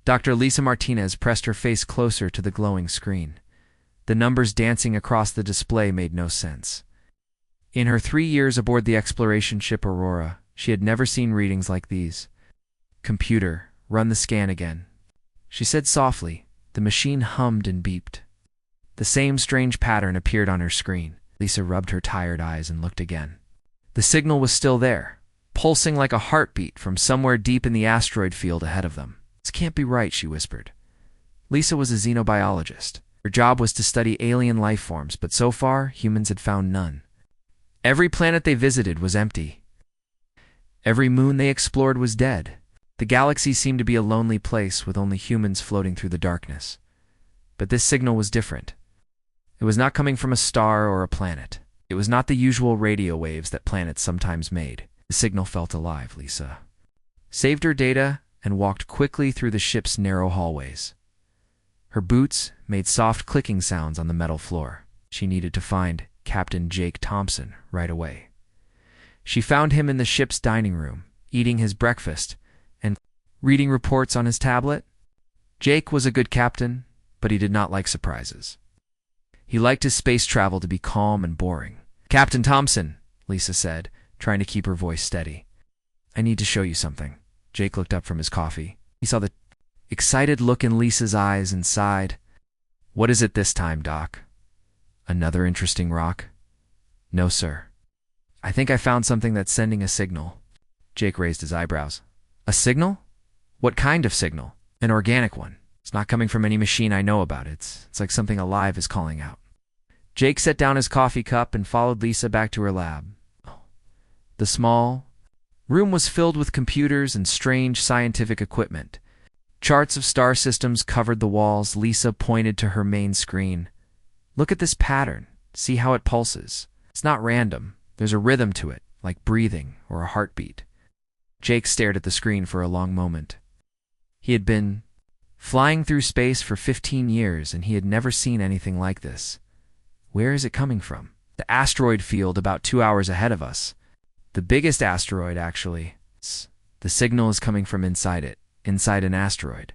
Dr. Lisa Martinez pressed her face closer to the glowing screen. The numbers dancing across the display made no sense. In her 3 years aboard the exploration ship Aurora, she had never seen readings like these. "Computer, run the scan again," she said softly. The machine hummed and beeped. The same strange pattern appeared on her screen. Lisa rubbed her tired eyes and looked again. The signal was still there, pulsing like a heartbeat from somewhere deep in the asteroid field ahead of them. "This can't be right," she whispered. Lisa was a xenobiologist. Her job was to study alien life forms, but so far, humans had found none. Every planet they visited was empty. Every moon they explored was dead. The galaxy seemed to be a lonely place with only humans floating through the darkness. But this signal was different. It was not coming from a star or a planet. It was not the usual radio waves that planets sometimes made. The signal felt alive. Lisa saved her data and walked quickly through the ship's narrow hallways. Her boots made soft clicking sounds on the metal floor. She needed to find Captain Jake Thompson right away. She found him in the ship's dining room, eating his breakfast and reading reports on his tablet. Jake was a good captain, but he did not like surprises. He liked his space travel to be calm and boring. "Captain Thompson," Lisa said, trying to keep her voice steady. "I need to show you something." Jake looked up from his coffee. He saw the excited look in Lisa's eyes and sighed. "What is it this time, Doc? Another interesting rock?" "No, sir. I think I found something that's sending a signal." Jake raised his eyebrows. "A signal? What kind of signal?" "An organic one. It's not coming from any machine I know about. It's like something alive is calling out." Jake set down his coffee cup and followed Lisa back to her lab. The small room was filled with computers and strange scientific equipment. Charts of star systems covered the walls. Lisa pointed to her main screen. "Look at this pattern. See how it pulses. It's not random. There's a rhythm to it, like breathing or a heartbeat." Jake stared at the screen for a long moment. He had been flying through space for 15 years, and he had never seen anything like this. "Where is it coming from?" "The asteroid field about 2 hours ahead of us. The biggest asteroid, actually. The signal is coming from inside it, inside an asteroid."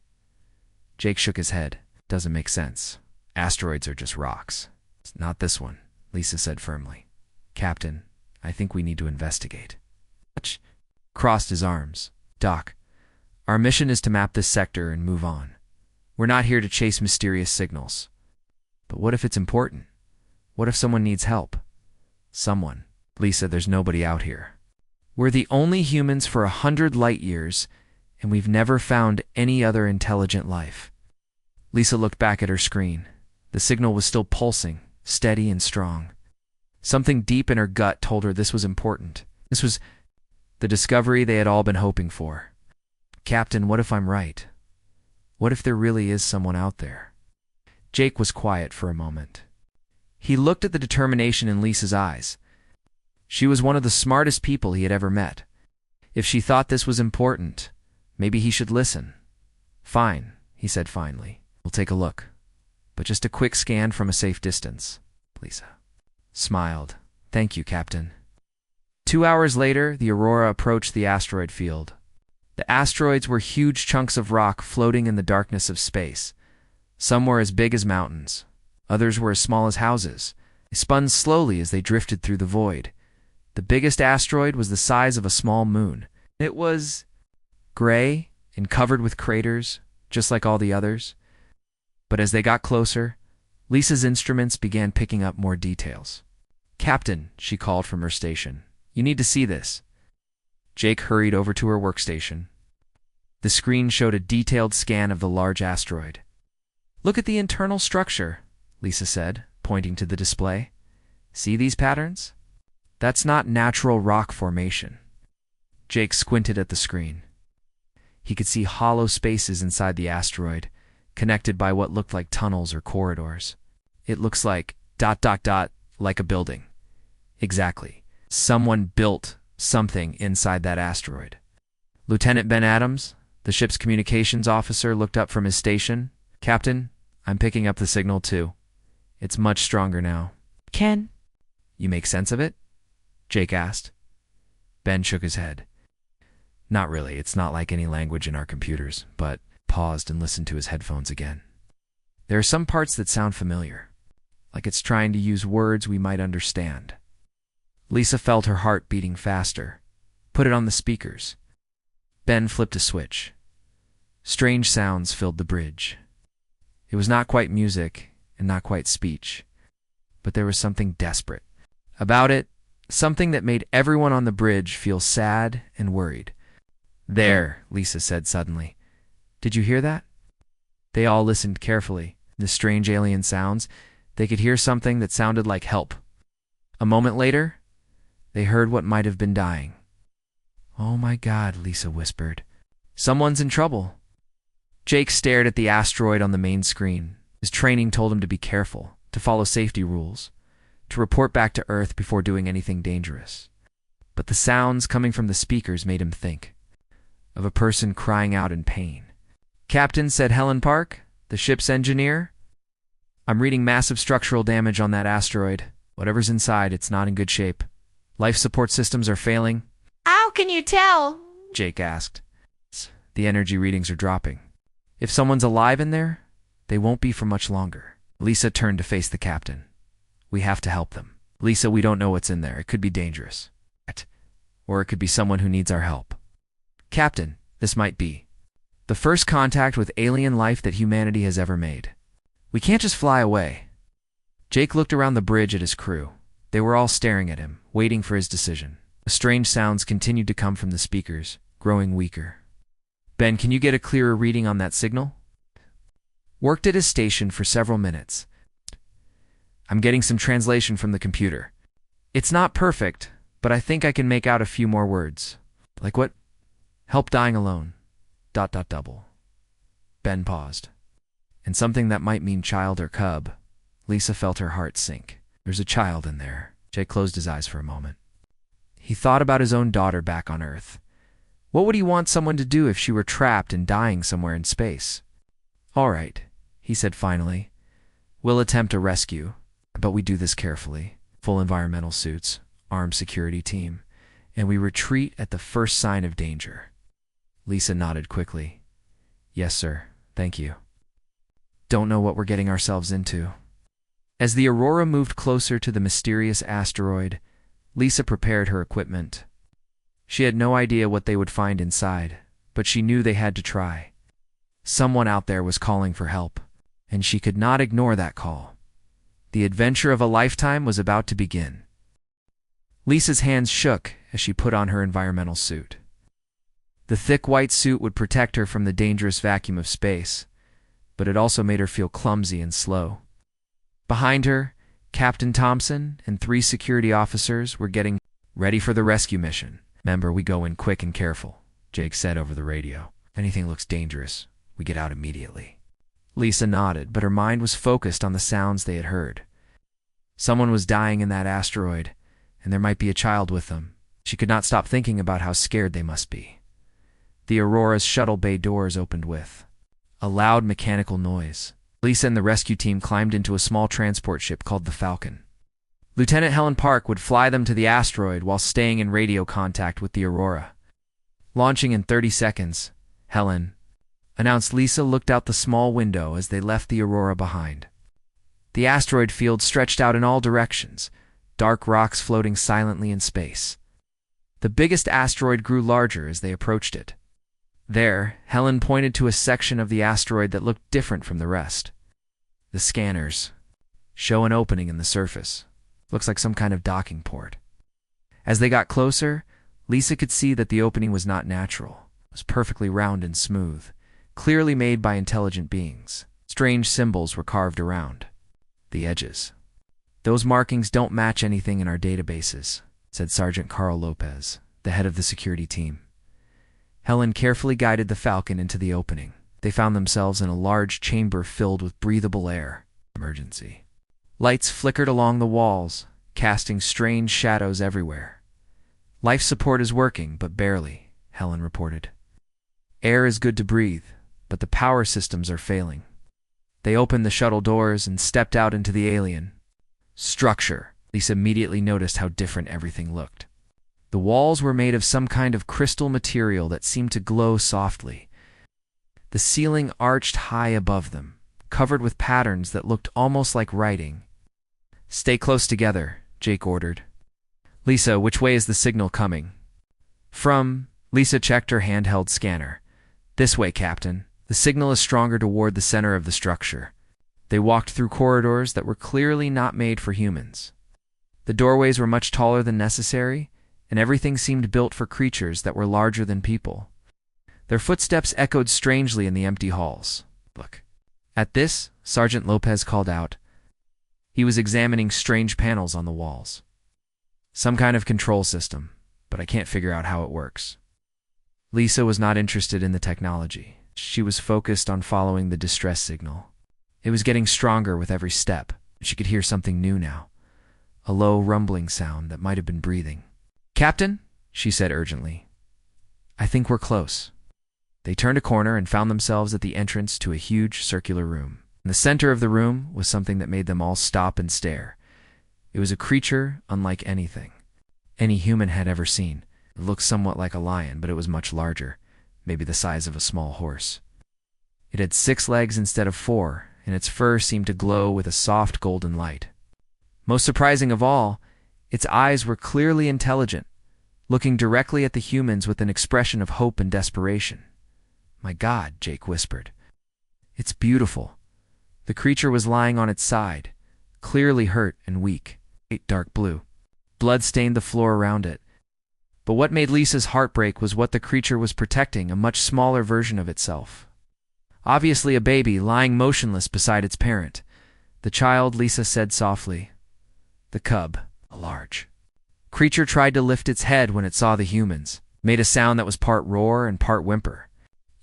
Jake shook his head. "Doesn't make sense. Asteroids are just rocks." "It's not this one," Lisa said firmly. "Captain, I think we need to investigate." Hutch crossed his arms. "Doc, our mission is to map this sector and move on. We're not here to chase mysterious signals. But what if it's important? What if someone needs help?" "Someone. Lisa, there's nobody out here. We're the only humans for 100 light years, and we've never found any other intelligent life." Lisa looked back at her screen. The signal was still pulsing, steady and strong. Something deep in her gut told her this was important. This was the discovery they had all been hoping for. "Captain, what if I'm right? What if there really is someone out there?" Jake was quiet for a moment. He looked at the determination in Lisa's eyes. She was one of the smartest people he had ever met. If she thought this was important, maybe he should listen. "Fine," he said finally. "We'll take a look. But just a quick scan from a safe distance." Lisa smiled. "Thank you, Captain." 2 hours later, the Aurora approached the asteroid field. The asteroids were huge chunks of rock floating in the darkness of space. Some were as big as mountains. Others were as small as houses. They spun slowly as they drifted through the void. The biggest asteroid was the size of a small moon. It was gray and covered with craters, just like all the others. But as they got closer, Lisa's instruments began picking up more details. "Captain," she called from her station, "you need to see this." Jake hurried over to her workstation. The screen showed a detailed scan of the large asteroid. "Look at the internal structure," Lisa said, pointing to the display. "See these patterns? That's not natural rock formation." Jake squinted at the screen. He could see hollow spaces inside the asteroid, connected by what looked like tunnels or corridors. "It looks like ... like a building." "Exactly. Someone built something inside that asteroid." Lieutenant Ben Adams, the ship's communications officer, looked up from his station. "Captain, I'm picking up the signal too. It's much stronger now." "Can you make sense of it?" Jake asked. Ben shook his head. "Not really. It's not like any language in our computers, but paused and listened to his headphones again. There are some parts that sound familiar, like it's trying to use words we might understand. Lisa felt her heart beating faster. Put it on the speakers. Ben flipped a switch. Strange sounds filled the bridge. It was not quite music and not quite speech, but there was something desperate about it, something that made everyone on the bridge feel sad and worried. "There," Lisa said suddenly. "Did you hear that?" They all listened carefully. The strange alien sounds, they could hear something that sounded like help. A moment later, they heard what might have been dying. "Oh my God," Lisa whispered. "Someone's in trouble." Jake stared at the asteroid on the main screen. His training told him to be careful, to follow safety rules, to report back to Earth before doing anything dangerous. But the sounds coming from the speakers made him think of a person crying out in pain. "Captain," said Helen Park, the ship's engineer, "I'm reading massive structural damage on that asteroid. Whatever's inside, it's not in good shape. Life support systems are failing." "How can you tell?" Jake asked. "The energy readings are dropping. If someone's alive in there, they won't be for much longer." Lisa turned to face the captain. "We have to help them. Lisa, we don't know what's in there. It could be dangerous. Or it could be someone who needs our help. Captain, this might be the first contact with alien life that humanity has ever made. We can't just fly away." Jake looked around the bridge at his crew. They were all staring at him, waiting for his decision. The strange sounds continued to come from the speakers, growing weaker. "Ben, can you get a clearer reading on that signal?" Worked at his station for several minutes. "I'm getting some translation from the computer. It's not perfect, but I think I can make out a few more words. Like what? Help dying alone. ... Double." Ben paused. "And something that might mean child or cub." Lisa felt her heart sink. "There's a child in there." Jake closed his eyes for a moment. He thought about his own daughter back on Earth. What would he want someone to do if she were trapped and dying somewhere in space? "All right," he said finally. "We'll attempt a rescue, but we do this carefully. Full environmental suits, armed security team, and we retreat at the first sign of danger." Lisa nodded quickly. "Yes, sir. Thank you." Don't know what we're getting ourselves into. As the Aurora moved closer to the mysterious asteroid, Lisa prepared her equipment. She had no idea what they would find inside, but she knew they had to try. Someone out there was calling for help, and she could not ignore that call. The adventure of a lifetime was about to begin. Lisa's hands shook as she put on her environmental suit. The thick white suit would protect her from the dangerous vacuum of space, but it also made her feel clumsy and slow. Behind her, Captain Thompson and 3 security officers were getting ready for the rescue mission. "Remember, we go in quick and careful," Jake said over the radio. "If anything looks dangerous, we get out immediately." Lisa nodded, but her mind was focused on the sounds they had heard. Someone was dying in that asteroid, and there might be a child with them. She could not stop thinking about how scared they must be. The Aurora's shuttle bay doors opened with a loud mechanical noise. Lisa and the rescue team climbed into a small transport ship called the Falcon. Lieutenant Helen Park would fly them to the asteroid while staying in radio contact with the Aurora. "Launching in 30 seconds, Helen," announced. Lisa looked out the small window as they left the Aurora behind. The asteroid field stretched out in all directions, dark rocks floating silently in space. The biggest asteroid grew larger as they approached it. There, Helen pointed to a section of the asteroid that looked different from the rest. "The scanners show an opening in the surface. Looks like some kind of docking port." As they got closer, Lisa could see that the opening was not natural. It was perfectly round and smooth, clearly made by intelligent beings. Strange symbols were carved around the edges. "Those markings don't match anything in our databases," said Sergeant Carl Lopez, the head of the security team. Helen carefully guided the Falcon into the opening. They found themselves in a large chamber filled with breathable air. Emergency. Lights flickered along the walls, casting strange shadows everywhere. "Life support is working, but barely," Helen reported. "Air is good to breathe, but the power systems are failing." They opened the shuttle doors and stepped out into the alien structure. Lisa immediately noticed how different everything looked. The walls were made of some kind of crystal material that seemed to glow softly. The ceiling arched high above them, covered with patterns that looked almost like writing. "Stay close together," Jake ordered. "Lisa, which way is the signal coming?" Lisa checked her handheld scanner. "This way, Captain. The signal is stronger toward the center of the structure." They walked through corridors that were clearly not made for humans. The doorways were much taller than necessary, and everything seemed built for creatures that were larger than people. Their footsteps echoed strangely in the empty halls. "Look." At this, Sergeant Lopez called out. He was examining strange panels on the walls. "Some kind of control system, but I can't figure out how it works." Lisa was not interested in the technology. She was focused on following the distress signal. It was getting stronger with every step. She could hear something new now. A low, rumbling sound that might have been breathing. "Captain," she said urgently. "I think we're close." They turned a corner and found themselves at the entrance to a huge circular room. In the center of the room was something that made them all stop and stare. It was a creature unlike anything any human had ever seen. It looked somewhat like a lion, but it was much larger, maybe the size of a small horse. It had 6 legs instead of 4, and its fur seemed to glow with a soft golden light. Most surprising of all, its eyes were clearly intelligent, looking directly at the humans with an expression of hope and desperation. "My God," Jake whispered. "It's beautiful." The creature was lying on its side, clearly hurt and weak, dark blue. Blood stained the floor around it. But what made Lisa's heart break was what the creature was protecting, a much smaller version of itself. Obviously a baby lying motionless beside its parent. "The child," Lisa said softly. The cub, a large creature, tried to lift its head when it saw the humans, made a sound that was part roar and part whimper.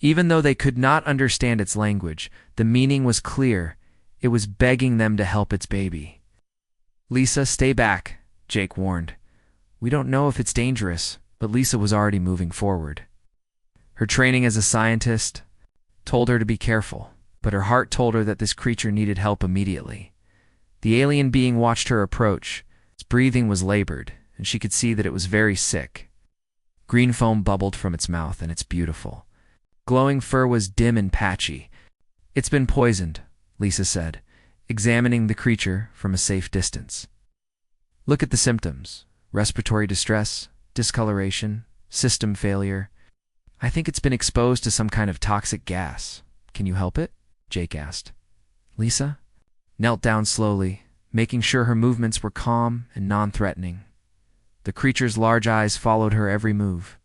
Even though they could not understand its language, the meaning was clear. It was begging them to help its baby. "Lisa, stay back," Jake warned. "We don't know if it's dangerous," but Lisa was already moving forward. Her training as a scientist told her to be careful, but her heart told her that this creature needed help immediately. The alien being watched her approach. Its breathing was labored, and she could see that it was very sick. Green foam bubbled from its mouth, and it's beautiful. Glowing fur was dim and patchy. "It's been poisoned," Lisa said, examining the creature from a safe distance. "Look at the symptoms: respiratory distress, discoloration, system failure. I think it's been exposed to some kind of toxic gas. Can you help it?" Jake asked. Lisa knelt down slowly, making sure her movements were calm and non-threatening. The creature's large eyes followed her every move.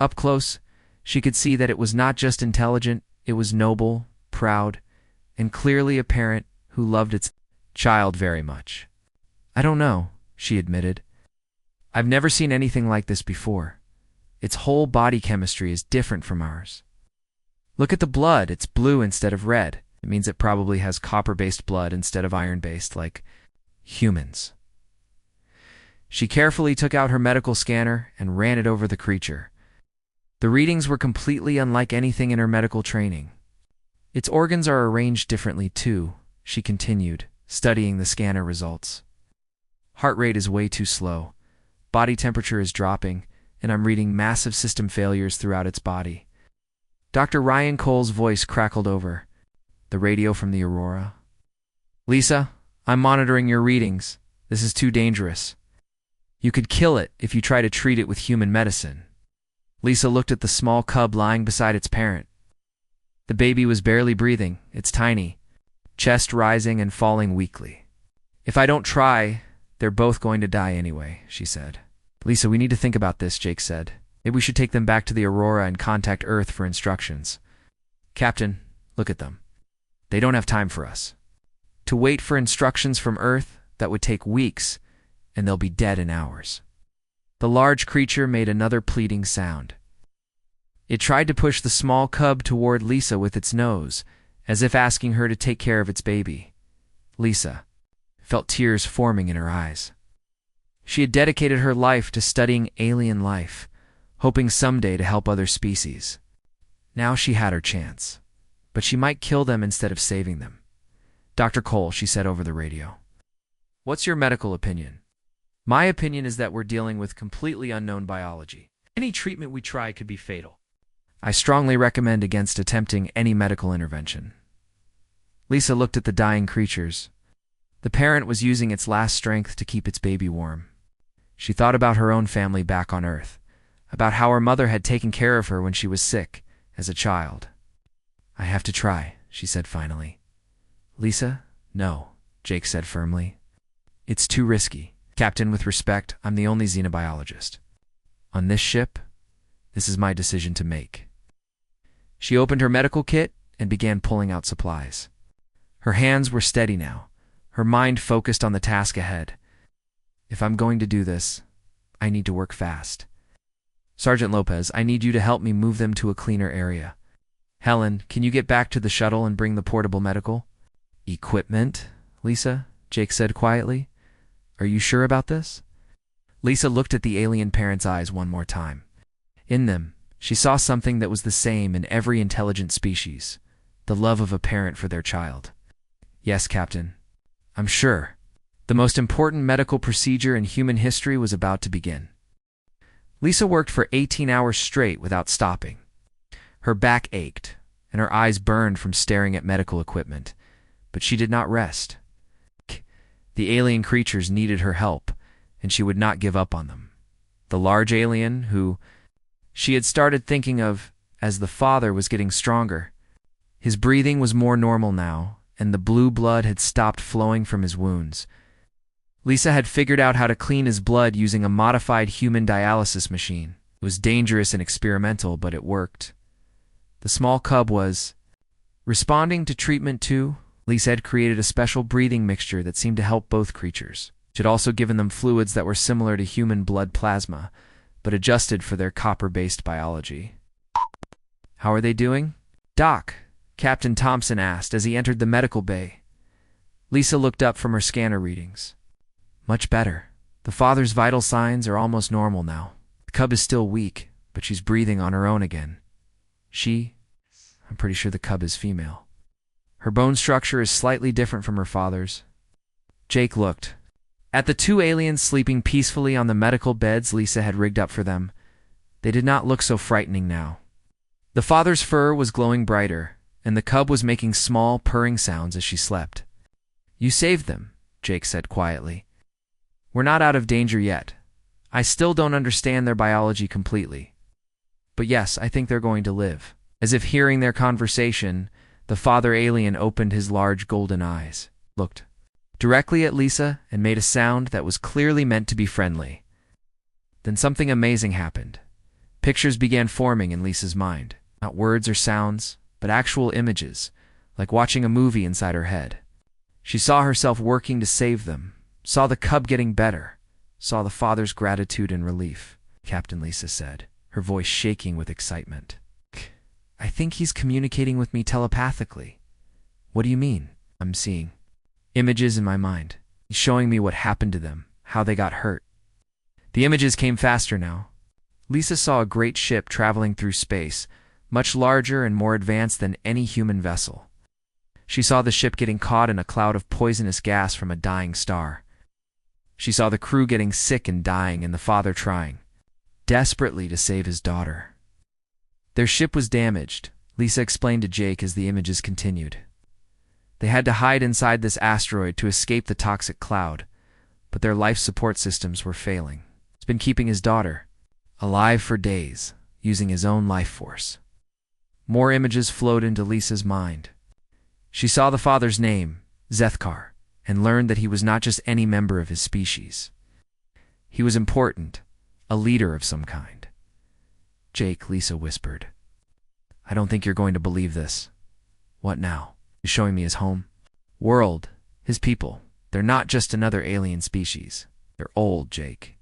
Up close, she could see that it was not just intelligent, it was noble, proud, and clearly a parent who loved its child very much. "I don't know," she admitted. "I've never seen anything like this before. Its whole body chemistry is different from ours. Look at the blood, it's blue instead of red. It means it probably has copper-based blood instead of iron-based, like humans." She carefully took out her medical scanner and ran it over the creature. The readings were completely unlike anything in her medical training. "Its organs are arranged differently too," she continued, studying the scanner results. "Heart rate is way too slow. Body temperature is dropping, and I'm reading massive system failures throughout its body." Dr. Ryan Cole's voice crackled over the radio from the Aurora. "Lisa, I'm monitoring your readings. This is too dangerous. You could kill it if you try to treat it with human medicine." Lisa looked at the small cub lying beside its parent. The baby was barely breathing, its tiny chest rising and falling weakly. "If I don't try, they're both going to die anyway," she said. "Lisa, we need to think about this," Jake said. "Maybe we should take them back to the Aurora and contact Earth for instructions." "Captain, look at them. They don't have time for us. To wait for instructions from Earth, that would take weeks, and they'll be dead in hours." The large creature made another pleading sound. It tried to push the small cub toward Lisa with its nose, as if asking her to take care of its baby. Lisa felt tears forming in her eyes. She had dedicated her life to studying alien life, hoping someday to help other species. Now she had her chance, but she might kill them instead of saving them. "Dr. Cole," she said over the radio, "what's your medical opinion?" "My opinion is that we're dealing with completely unknown biology. Any treatment we try could be fatal. I strongly recommend against attempting any medical intervention. Lisa looked at the dying creatures. The parent was using its last strength to keep its baby warm. She thought about her own family back on Earth, about how her mother had taken care of her when she was sick, as a child. I have to try, she said finally. Lisa? No, Jake said firmly. It's too risky. Captain, with respect, I'm the only xenobiologist. On this ship, this is my decision to make. She opened her medical kit and began pulling out supplies. Her hands were steady now, her mind focused on the task ahead. If I'm going to do this, I need to work fast. Sergeant Lopez, I need you to help me move them to a cleaner area. Helen, can you get back to the shuttle and bring the portable medical equipment, Lisa? Jake said quietly. Are you sure about this? Lisa looked at the alien parent's eyes one more time. In them, she saw something that was the same in every intelligent species, the love of a parent for their child. Yes, Captain. I'm sure. The most important medical procedure in human history was about to begin. Lisa worked for 18 hours straight without stopping. Her back ached, and her eyes burned from staring at medical equipment, but she did not rest. The alien creatures needed her help, and she would not give up on them. The large alien, who she had started thinking of as the father, was getting stronger. His breathing was more normal now, and the blue blood had stopped flowing from his wounds. Lisa had figured out how to clean his blood using a modified human dialysis machine. It was dangerous and experimental, but it worked. The small cub was responding to treatment too. Lisa had created a special breathing mixture that seemed to help both creatures. She had also given them fluids that were similar to human blood plasma, but adjusted for their copper-based biology. How are they doing? Doc, Captain Thompson asked as he entered the medical bay. Lisa looked up from her scanner readings. Much better. The father's vital signs are almost normal now. The cub is still weak, but she's breathing on her own again. I'm pretty sure the cub is female. Her bone structure is slightly different from her father's. Jake looked at the two aliens sleeping peacefully on the medical beds Lisa had rigged up for them. They did not look so frightening now. The father's fur was glowing brighter, and the cub was making small, purring sounds as she slept. You saved them, Jake said quietly. We're not out of danger yet. I still don't understand their biology completely. But yes, I think they're going to live. As if hearing their conversation, the father alien opened his large golden eyes, looked directly at Lisa, and made a sound that was clearly meant to be friendly. Then something amazing happened. Pictures began forming in Lisa's mind. Not words or sounds, but actual images, like watching a movie inside her head. She saw herself working to save them, saw the cub getting better, saw the father's gratitude and relief. Captain, Lisa said, her voice shaking with excitement. I think he's communicating with me telepathically. What do you mean? I'm seeing images in my mind. He's showing me what happened to them, how they got hurt. The images came faster now. Lisa saw a great ship traveling through space, much larger and more advanced than any human vessel. She saw the ship getting caught in a cloud of poisonous gas from a dying star. She saw the crew getting sick and dying, and the father trying desperately to save his daughter. Their ship was damaged, Lisa explained to Jake as the images continued. They had to hide inside this asteroid to escape the toxic cloud, but their life support systems were failing. He's been keeping his daughter alive for days, using his own life force. More images flowed into Lisa's mind. She saw the father's name, Zethkar, and learned that he was not just any member of his species. He was important, a leader of some kind. Jake, Lisa whispered. I don't think you're going to believe this. What now? He's showing me his home world, his people. They're not just another alien species. They're old, Jake.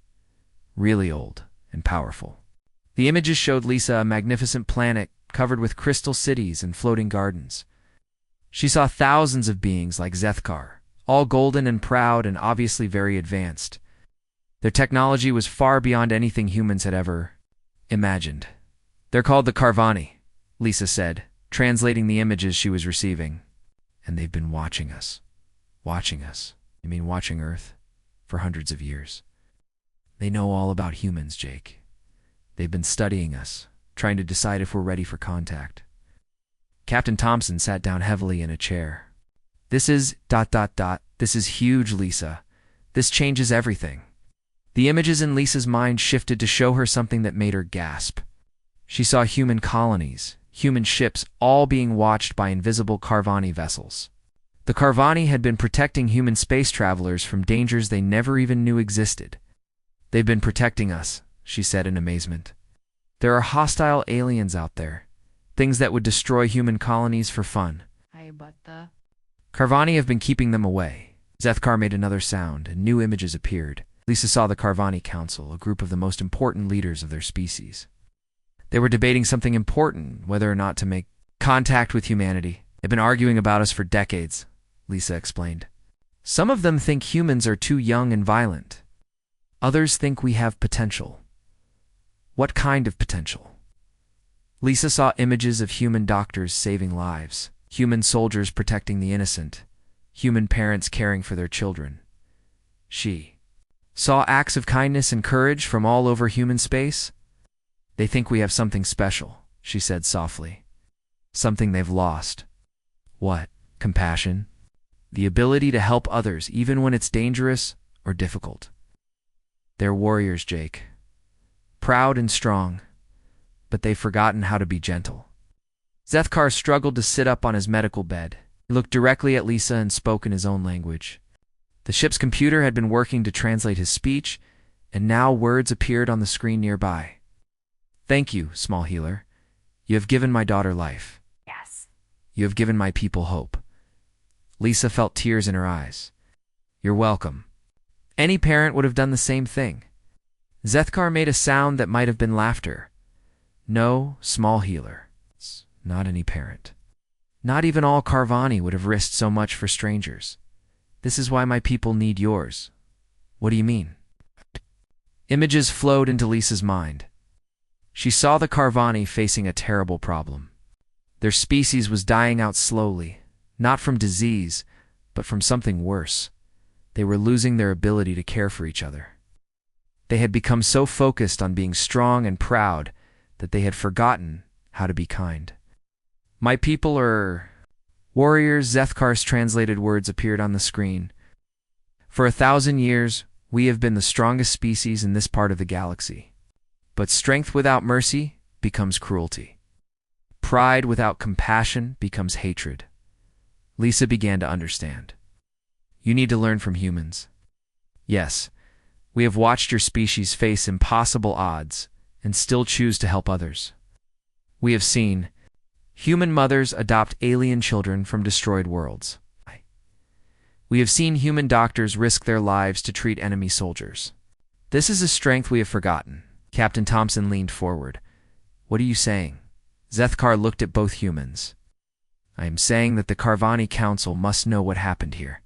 Really old and powerful. The images showed Lisa a magnificent planet covered with crystal cities and floating gardens. She saw thousands of beings like Zethkar, all golden and proud and obviously very advanced. Their technology was far beyond anything humans had ever imagined. They're called the Carvani, Lisa said, translating the images she was receiving. And they've been watching us. Watching us? You mean watching Earth? For hundreds of years. They know all about humans, Jake. They've been studying us, trying to decide if we're ready for contact. Captain Thompson sat down heavily in a chair. This is ... This is huge, Lisa. This changes everything. The images in Lisa's mind shifted to show her something that made her gasp. She saw human colonies, human ships, all being watched by invisible Carvani vessels. The Carvani had been protecting human space travelers from dangers they never even knew existed. They've been protecting us, she said in amazement. There are hostile aliens out there, things that would destroy human colonies for fun. Carvani have been keeping them away. Zethkar made another sound, and new images appeared. Lisa saw the Carvani Council, a group of the most important leaders of their species. They were debating something important, whether or not to make contact with humanity. They've been arguing about us for decades, Lisa explained. Some of them think humans are too young and violent. Others think we have potential. What kind of potential? Lisa saw images of human doctors saving lives, human soldiers protecting the innocent, human parents caring for their children. She saw acts of kindness and courage from all over human space. They think we have something special, she said softly. Something they've lost. What? Compassion? The ability to help others even when it's dangerous or difficult. They're warriors, Jake. Proud and strong, but they've forgotten how to be gentle. Zethkar struggled to sit up on his medical bed. He looked directly at Lisa and spoke in his own language. The ship's computer had been working to translate his speech, and now words appeared on the screen nearby. Thank you, small healer. You have given my daughter life. Yes. You have given my people hope. Lisa felt tears in her eyes. You're welcome. Any parent would have done the same thing. Zethkar made a sound that might have been laughter. No, small healer. Not any parent. Not even all Carvani would have risked so much for strangers. This is why my people need yours. What do you mean? Images flowed into Lisa's mind. She saw the Carvani facing a terrible problem. Their species was dying out slowly, not from disease, but from something worse. They were losing their ability to care for each other. They had become so focused on being strong and proud that they had forgotten how to be kind. My people are warriors. Zethkar's translated words appeared on the screen. For 1,000 years, we have been the strongest species in this part of the galaxy. But strength without mercy becomes cruelty. Pride without compassion becomes hatred. Lisa began to understand. You need to learn from humans. Yes, we have watched your species face impossible odds and still choose to help others. We have seen human mothers adopt alien children from destroyed worlds. We have seen human doctors risk their lives to treat enemy soldiers. This is a strength we have forgotten. Captain Thompson leaned forward. What are you saying? Zethkar looked at both humans. I am saying that the Carvani Council must know what happened here.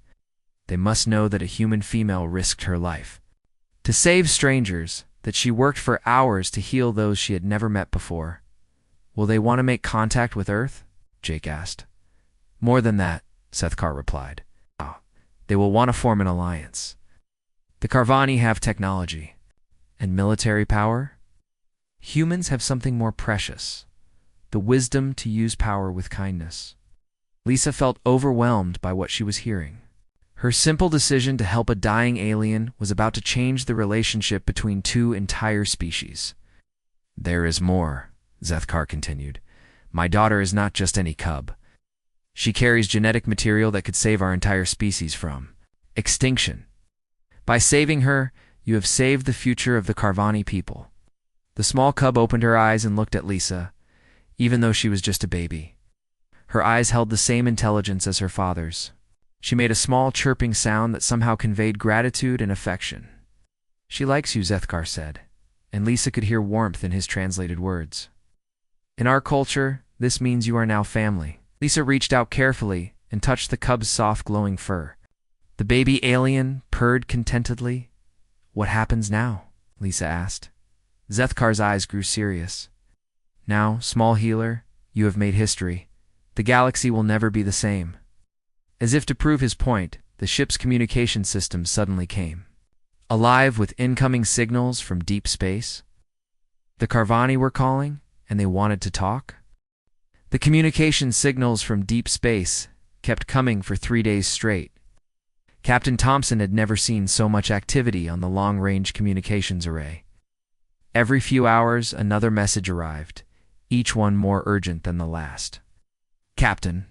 They must know that a human female risked her life to save strangers, that she worked for hours to heal those she had never met before. Will they want to make contact with Earth? Jake asked. More than that, Zethkar replied. They will want to form an alliance. The Carvani have technology. And military power? Humans have something more precious. The wisdom to use power with kindness. Lisa felt overwhelmed by what she was hearing. Her simple decision to help a dying alien was about to change the relationship between two entire species. There is more, Zethkar continued. My daughter is not just any cub. She carries genetic material that could save our entire species from extinction. By saving her, you have saved the future of the Carvani people. The small cub opened her eyes and looked at Lisa, even though she was just a baby. Her eyes held the same intelligence as her father's. She made a small chirping sound that somehow conveyed gratitude and affection. She likes you, Zethkar said, and Lisa could hear warmth in his translated words. In our culture, this means you are now family. Lisa reached out carefully and touched the cub's soft, glowing fur. The baby alien purred contentedly. What happens now? Lisa asked. Zethkar's eyes grew serious. Now, small healer, you have made history. The galaxy will never be the same. As if to prove his point, the ship's communication system suddenly came alive with incoming signals from deep space. The Carvani were calling, and they wanted to talk? The communication signals from deep space kept coming for 3 days straight. Captain Thompson had never seen so much activity on the long-range communications array. Every few hours, another message arrived, each one more urgent than the last. Captain,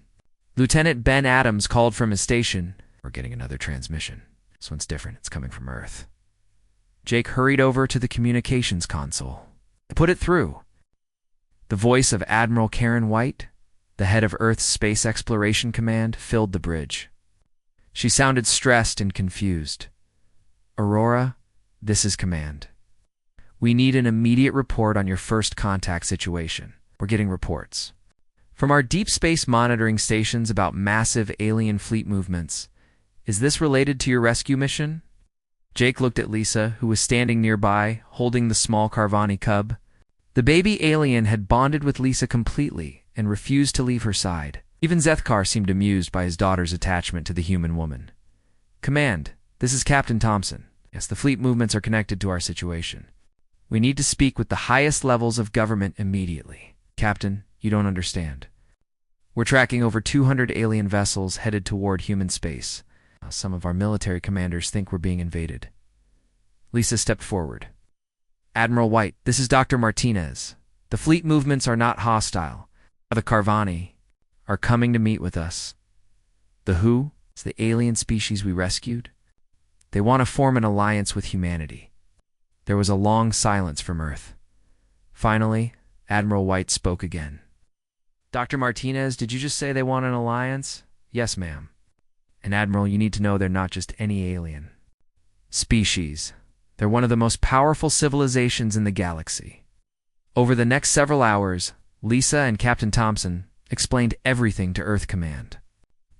Lieutenant Ben Adams called from his station. We're getting another transmission. This one's different. It's coming from Earth. Jake hurried over to the communications console. Put it through. The voice of Admiral Karen White, the head of Earth's Space Exploration Command, filled the bridge. She sounded stressed and confused. Aurora, this is Command. We need an immediate report on your first contact situation. We're getting reports from our deep space monitoring stations about massive alien fleet movements. Is this related to your rescue mission? Jake looked at Lisa, who was standing nearby, holding the small Carvani cub. The baby alien had bonded with Lisa completely and refused to leave her side. Even Zethkar seemed amused by his daughter's attachment to the human woman. Command, this is Captain Thompson. Yes, the fleet movements are connected to our situation. We need to speak with the highest levels of government immediately. Captain, you don't understand. We're tracking over 200 alien vessels headed toward human space. Some of our military commanders think we're being invaded. Lisa stepped forward. Admiral White, this is Dr. Martinez. The fleet movements are not hostile. The Carvani are coming to meet with us. The who? It's the alien species we rescued. They want to form an alliance with humanity. There was a long silence from Earth. Finally, Admiral White spoke again. Dr. Martinez, did you just say they want an alliance? Yes, ma'am. And Admiral, you need to know they're not just any alien species. They're one of the most powerful civilizations in the galaxy. Over the next several hours, Lisa and Captain Thompson explained everything to Earth Command.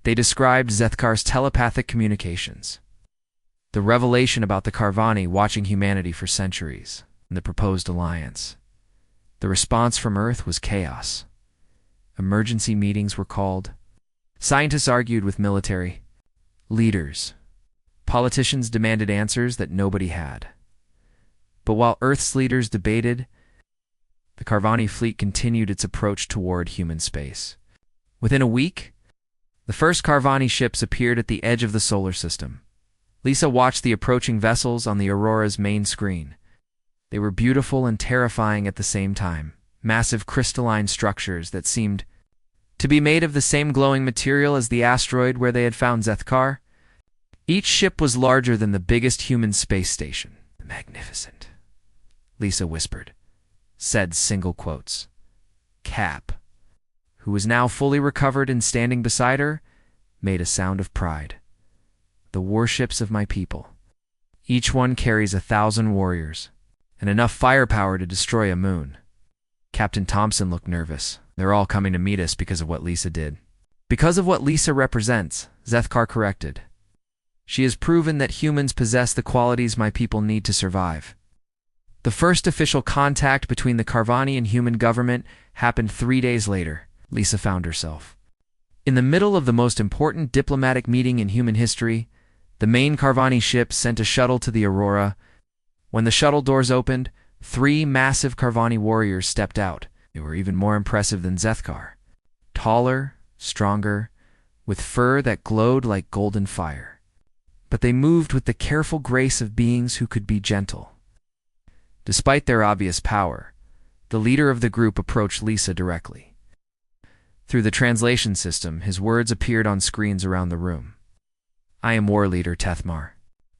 They described Zethkar's telepathic communications, the revelation about the Carvani watching humanity for centuries, and the proposed alliance. The response from Earth was chaos. Emergency meetings were called. Scientists argued with military leaders. Politicians demanded answers that nobody had. But while Earth's leaders debated, the Carvani fleet continued its approach toward human space. Within a week, the first Carvani ships appeared at the edge of the solar system. Lisa watched the approaching vessels on the Aurora's main screen. They were beautiful and terrifying at the same time, massive crystalline structures that seemed to be made of the same glowing material as the asteroid where they had found Zethkar. Each ship was larger than the biggest human space station. Magnificent, Lisa whispered, said single quotes. Cap, who was now fully recovered and standing beside her, made a sound of pride. The warships of my people. Each one carries 1,000 warriors, and enough firepower to destroy a moon. Captain Thompson looked nervous. They're all coming to meet us because of what Lisa did. Because of what Lisa represents, Zethkar corrected. She has proven that humans possess the qualities my people need to survive. The first official contact between the Carvani and human government happened 3 days later. Lisa found herself in the middle of the most important diplomatic meeting in human history. The main Carvani ship sent a shuttle to the Aurora. When the shuttle doors opened, 3 massive Carvani warriors stepped out. They were even more impressive than Zethkar. Taller, stronger, with fur that glowed like golden fire. But they moved with the careful grace of beings who could be gentle. Despite their obvious power, the leader of the group approached Lisa directly. Through the translation system, his words appeared on screens around the room. I am War Leader Tethmar.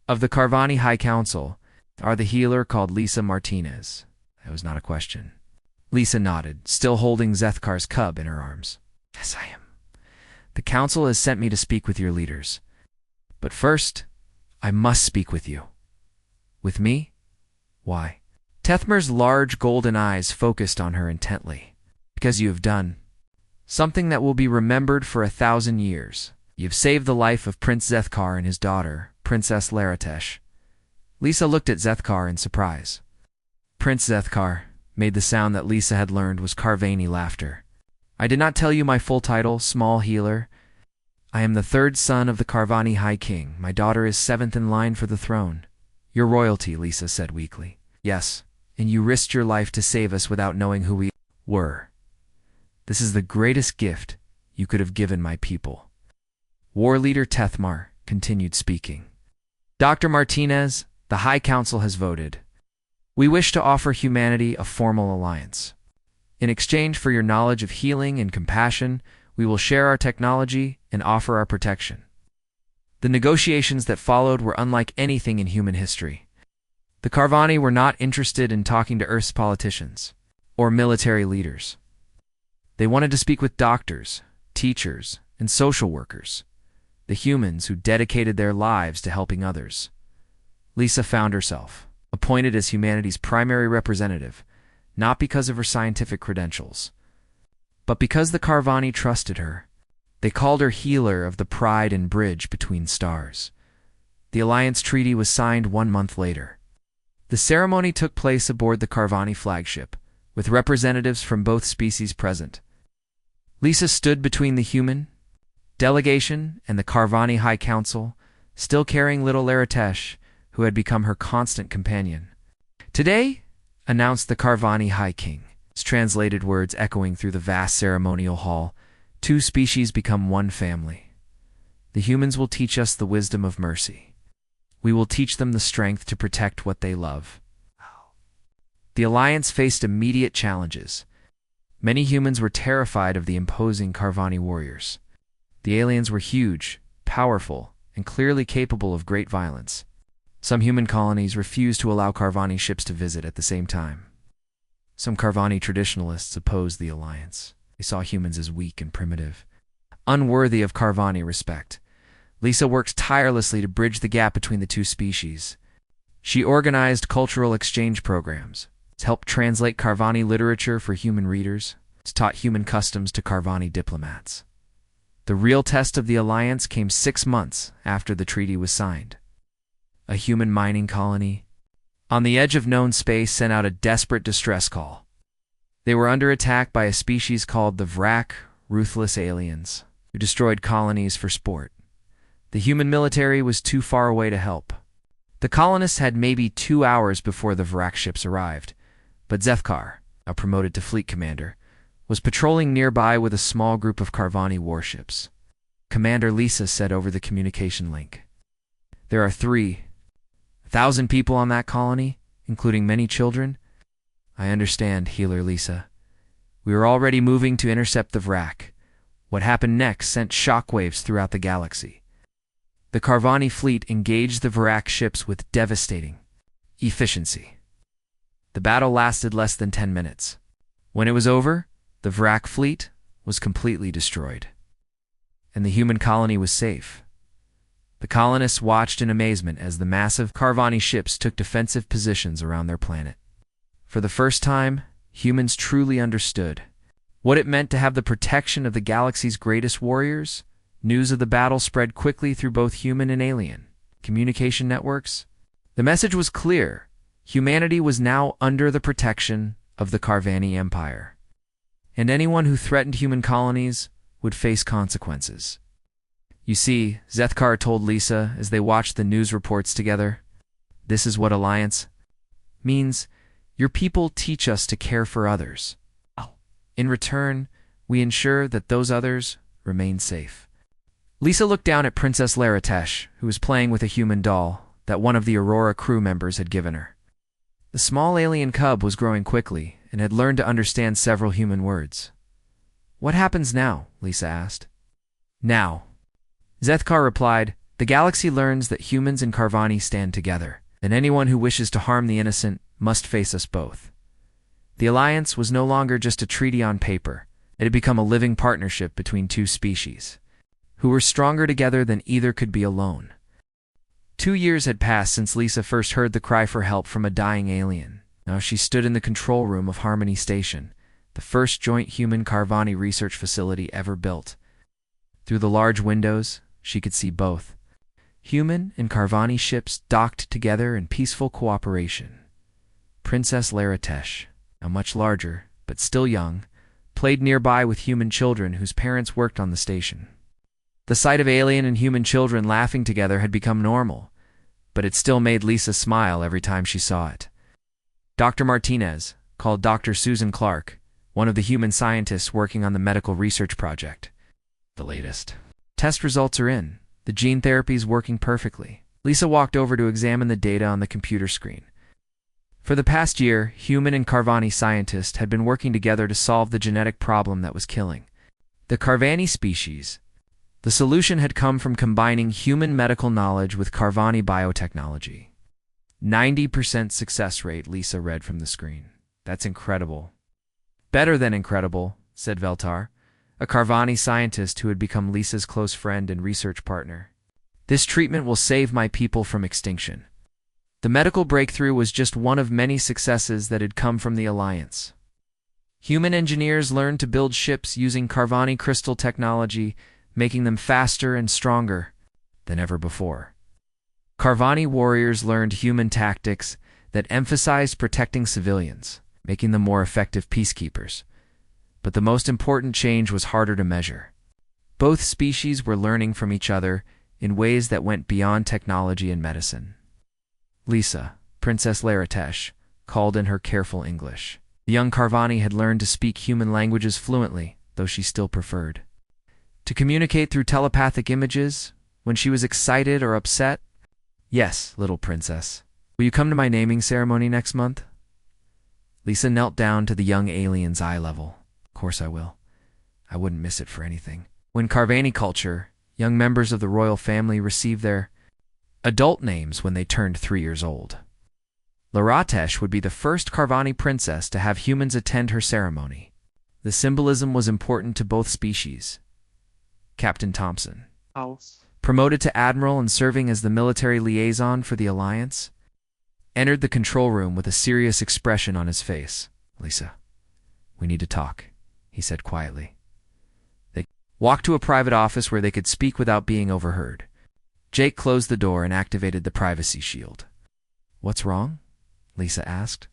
Of the Carvani High Council, are the healer called Lisa Martinez. That was not a question. Lisa nodded, still holding Zethkar's cub in her arms. Yes, I am. The council has sent me to speak with your leaders. But first, I must speak with you. With me? Why? Tethmar's large golden eyes focused on her intently. Because you have done something that will be remembered for 1,000 years. You've saved the life of Prince Zethkar and his daughter, Princess Laratesh. Lisa looked at Zethkar in surprise. Prince Zethkar made the sound that Lisa had learned was Carvani laughter. I did not tell you my full title, Small Healer. I am the 3rd son of the Carvani High King. My daughter is 7th in line for the throne. Your royalty, Lisa said weakly. Yes, and you risked your life to save us without knowing who we... were. This is the greatest gift you could have given my people. War leader Tethmar continued speaking. Dr. Martinez, the High Council has voted. We wish to offer humanity a formal alliance. In exchange for your knowledge of healing and compassion, we will share our technology and offer our protection. The negotiations that followed were unlike anything in human history. The Carvani were not interested in talking to Earth's politicians or military leaders. They wanted to speak with doctors, teachers, and social workers, the humans who dedicated their lives to helping others. Lisa found herself appointed as humanity's primary representative, not because of her scientific credentials, but because the Carvani trusted her. They called her healer of the pride and bridge between stars. The alliance treaty was signed 1 month later. The ceremony took place aboard the Carvani flagship, with representatives from both species present. Lisa stood between the human delegation and the Carvani High Council, still carrying little Laratesh, who had become her constant companion. Today, announced the Carvani High King, his translated words echoing through the vast ceremonial hall, 2 species become one family. The humans will teach us the wisdom of mercy. We will teach them the strength to protect what they love. The alliance faced immediate challenges. Many humans were terrified of the imposing Carvani warriors. The aliens were huge, powerful, and clearly capable of great violence. Some human colonies refused to allow Carvani ships to visit at the same time. Some Carvani traditionalists opposed the alliance. They saw humans as weak and primitive, unworthy of Carvani respect. Lisa worked tirelessly to bridge the gap between the 2 species. She organized cultural exchange programs, helped translate Carvani literature for human readers, taught human customs to Carvani diplomats. The real test of the alliance came 6 months after the treaty was signed. A human mining colony on the edge of known space sent out a desperate distress call. They were under attack by a species called the Vrak, ruthless aliens, who destroyed colonies for sport. The human military was too far away to help. The colonists had maybe 2 hours before the Vrak ships arrived, but Zethkar, now promoted to fleet commander, was patrolling nearby with a small group of Carvani warships. Commander Lisa said over the communication link, "There are 3,000 people on that colony, including many children." "I understand, Healer Lisa. We were already moving to intercept the Vrak. What happened next sent shockwaves throughout the galaxy. The Carvani fleet engaged the Vrak ships with devastating efficiency. The battle lasted less than 10 minutes. When it was over, the Vrak fleet was completely destroyed, and the human colony was safe." The colonists watched in amazement as the massive Carvani ships took defensive positions around their planet. For the first time, humans truly understood what it meant to have the protection of the galaxy's greatest warriors. News of the battle spread quickly through both human and alien communication networks. The message was clear. Humanity was now under the protection of the Carvani Empire, and anyone who threatened human colonies would face consequences. "You see," Zethkar told Lisa as they watched the news reports together, "this is what alliance means. Your people teach us to care for others. In return, we ensure that those others remain safe." Lisa looked down at Princess Laratesh, who was playing with a human doll that one of the Aurora crew members had given her. The small alien cub was growing quickly and had learned to understand several human words. "What happens now?" Lisa asked. "Now," Zethkar replied, "the galaxy learns that humans and Carvani stand together, and anyone who wishes to harm the innocent must face us both." The alliance was no longer just a treaty on paper. It had become a living partnership between 2 species, who were stronger together than either could be alone. 2 years had passed since Lisa first heard the cry for help from a dying alien. Now she stood in the control room of Harmony Station, the first joint human Carvani research facility ever built. Through the large windows, she could see both human and Carvani ships docked together in peaceful cooperation. Princess Laratesh, now much larger, but still young, played nearby with human children whose parents worked on the station. The sight of alien and human children laughing together had become normal, but it still made Lisa smile every time she saw it. Dr. Martinez, called Dr. Susan Clark, one of the human scientists working on the medical research project. The latest. Test results are in. The gene therapy is working perfectly. Lisa walked over to examine the data on the computer screen. For the past year, human and Carvani scientists had been working together to solve the genetic problem that was killing the Carvani species. The solution had come from combining human medical knowledge with Carvani biotechnology. 90% success rate, Lisa read from the screen. That's incredible. Better than incredible, said Veltar, a Carvani scientist who had become Lisa's close friend and research partner. This treatment will save my people from extinction. The medical breakthrough was just one of many successes that had come from the Alliance. Human engineers learned to build ships using Carvani crystal technology, making them faster and stronger than ever before. Carvani warriors learned human tactics that emphasized protecting civilians, making them more effective peacekeepers. But the most important change was harder to measure. Both species were learning from each other in ways that went beyond technology and medicine. Lisa, Princess Laratesh, called in her careful English. The young Carvani had learned to speak human languages fluently, though she still preferred to communicate through telepathic images when she was excited or upset. Yes, little princess. Will you come to my naming ceremony next month? Lisa knelt down to the young alien's eye level. Of course I will. I wouldn't miss it for anything. When Carvani culture, young members of the royal family received their adult names when they turned 3 years old. Laratesh would be the first Carvani princess to have humans attend her ceremony. The symbolism was important to both species. Captain Thompson, promoted to admiral and serving as the military liaison for the Alliance, entered the control room with a serious expression on his face. Lisa, we need to talk, he said quietly. They walked to a private office where they could speak without being overheard. Jake closed the door and activated the privacy shield. What's wrong? Lisa asked.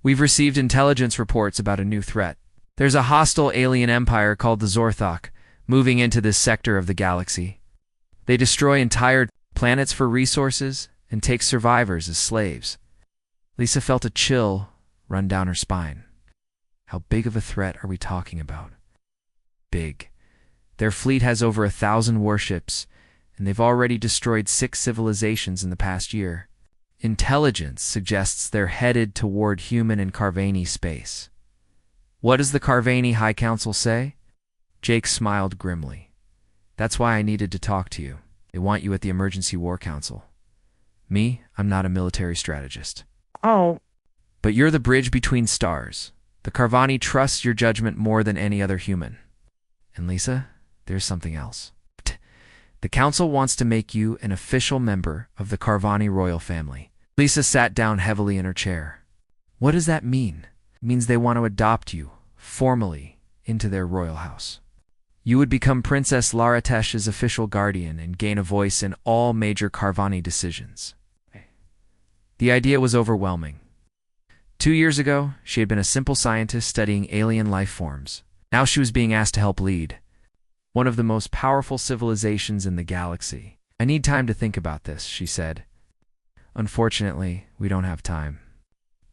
We've received intelligence reports about a new threat. There's a hostile alien empire called the Zorthok moving into this sector of the galaxy. They destroy entire planets for resources and take survivors as slaves. Lisa felt a chill run down her spine. How big of a threat are we talking about? Big. Their fleet has over 1,000 warships, and they've already destroyed 6 civilizations in the past year. Intelligence suggests they're headed toward human and Carvani space. What does the Carvani High Council say? Jake smiled grimly. That's why I needed to talk to you. They want you at the Emergency War Council. Me, I'm not a military strategist. Oh. But you're the bridge between stars. The Carvani trusts your judgment more than any other human. And Lisa, there's something else. The council wants to make you an official member of the Carvani royal family. Lisa sat down heavily in her chair. What does that mean? It means they want to adopt you, formally, into their royal house. You would become Princess Laratesh's official guardian and gain a voice in all major Carvani decisions. The idea was overwhelming. 2 years ago, she had been a simple scientist studying alien life forms. Now she was being asked to help lead one of the most powerful civilizations in the galaxy. I need time to think about this, she said. Unfortunately, we don't have time.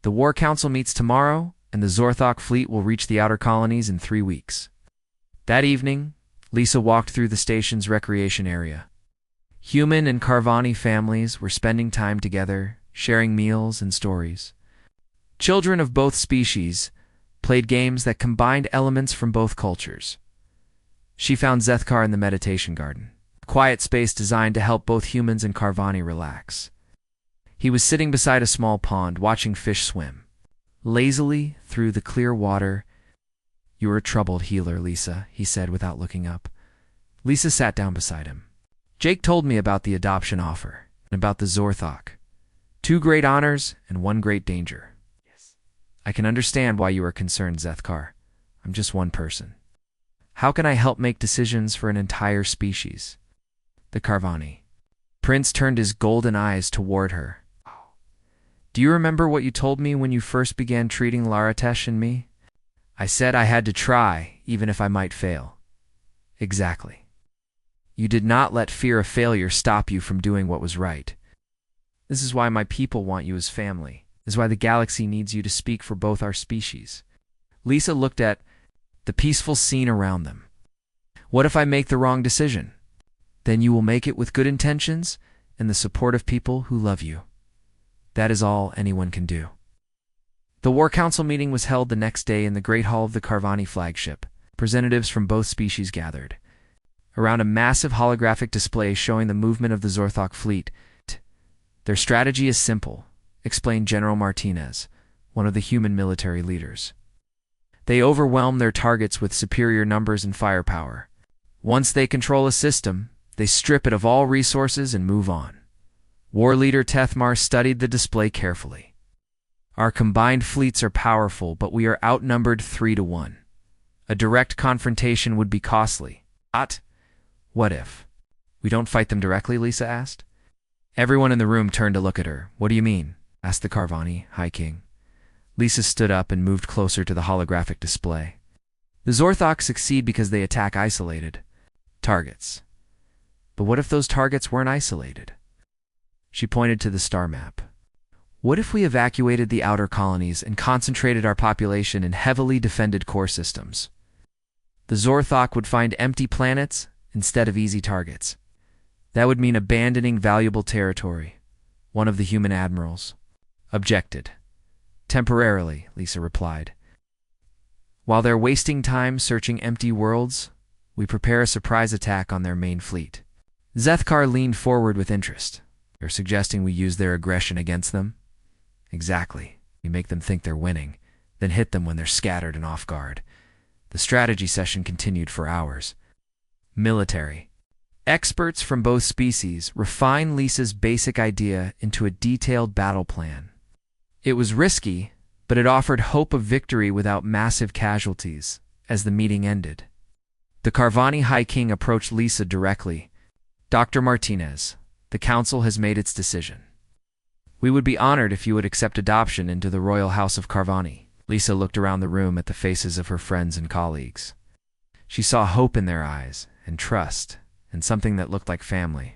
The War Council meets tomorrow, and the Zorthok fleet will reach the outer colonies in 3 weeks. That evening, Lisa walked through the station's recreation area. Human and Carvani families were spending time together, sharing meals and stories. Children of both species played games that combined elements from both cultures. She found Zethkar in the meditation garden, a quiet space designed to help both humans and Carvani relax. He was sitting beside a small pond, watching fish swim lazily through the clear water. You're a troubled healer, Lisa, he said without looking up. Lisa sat down beside him. Jake told me about the adoption offer and about the Zorthok. 2 great honors and 1 great danger. Yes. I can understand why you are concerned, Zethkar. I'm just one person. How can I help make decisions for an entire species? The Carvani. Prince turned his golden eyes toward her. Do you remember what you told me when you first began treating Laratesh and me? I said I had to try, even if I might fail. Exactly. You did not let fear of failure stop you from doing what was right. This is why my people want you as family. This is why the galaxy needs you to speak for both our species. Lisa looked at the peaceful scene around them. What if I make the wrong decision? Then you will make it with good intentions and the support of people who love you. That is all anyone can do. The War Council meeting was held the next day in the Great Hall of the Carvani flagship. Representatives from both species gathered around a massive holographic display showing the movement of the Zorthok fleet. Their strategy is simple, explained General Martinez, one of the human military leaders. They overwhelm their targets with superior numbers and firepower. Once they control a system, they strip it of all resources and move on. War leader Tethmar studied the display carefully. Our combined fleets are powerful, but we are outnumbered 3-1. A direct confrontation would be costly. What if we don't fight them directly? Lisa asked. Everyone in the room turned to look at her. What do you mean? Asked the Carvani High King. Lisa stood up and moved closer to the holographic display. The Zorthok succeed because they attack isolated targets. But what if those targets weren't isolated? She pointed to the star map. What if we evacuated the outer colonies and concentrated our population in heavily defended core systems? The Zorthok would find empty planets instead of easy targets. That would mean abandoning valuable territory, one of the human admirals objected. Temporarily, Lisa replied. While they're wasting time searching empty worlds, we prepare a surprise attack on their main fleet. Zethkar leaned forward with interest. You're suggesting we use their aggression against them? Exactly. We make them think they're winning, then hit them when they're scattered and off guard. The strategy session continued for hours. Military experts from both species refined Lisa's basic idea into a detailed battle plan. It was risky, but it offered hope of victory without massive casualties. As the meeting ended, the Carvani High King approached Lisa directly. Dr. Martinez, the council has made its decision. We would be honored if you would accept adoption into the Royal House of Carvani. Lisa looked around the room at the faces of her friends and colleagues. She saw hope in their eyes, and trust, and something that looked like family.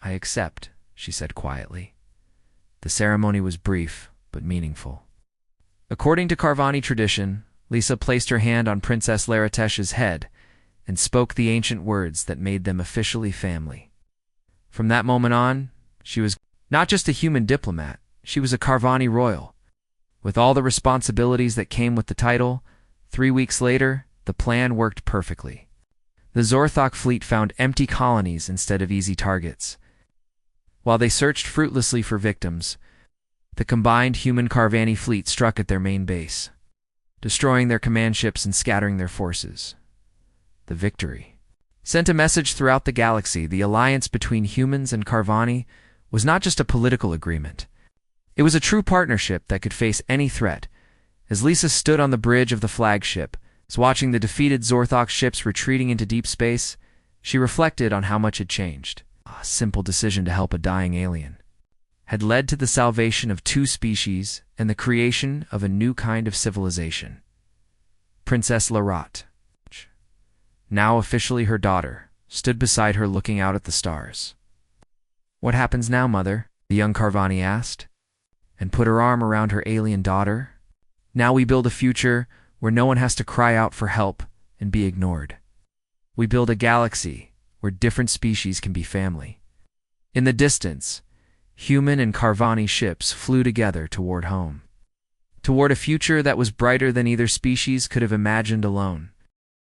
I accept, she said quietly. The ceremony was brief, but meaningful. According to Carvani tradition, Lisa placed her hand on Princess Laratesh's head and spoke the ancient words that made them officially family. From that moment on, she was not just a human diplomat, she was a Carvani royal. With all the responsibilities that came with the title, 3 weeks later, the plan worked perfectly. The Zorthok fleet found empty colonies instead of easy targets. While they searched fruitlessly for victims, the combined human Carvani fleet struck at their main base, destroying their command ships and scattering their forces. The victory sent a message throughout the galaxy. The alliance between humans and Carvani was not just a political agreement. It was a true partnership that could face any threat. As Lisa stood on the bridge of the flagship, watching the defeated Zorthok ships retreating into deep space, she reflected on how much had changed. A simple decision to help a dying alien had led to the salvation of 2 species and the creation of a new kind of civilization. Princess Larat, now officially her daughter, stood beside her looking out at the stars. What happens now, Mother? The young Carvani asked, and put her arm around her alien daughter. Now we build a future where no one has to cry out for help and be ignored. We build a galaxy where different species can be family. In the distance, human and Carvani ships flew together toward home, toward a future that was brighter than either species could have imagined alone.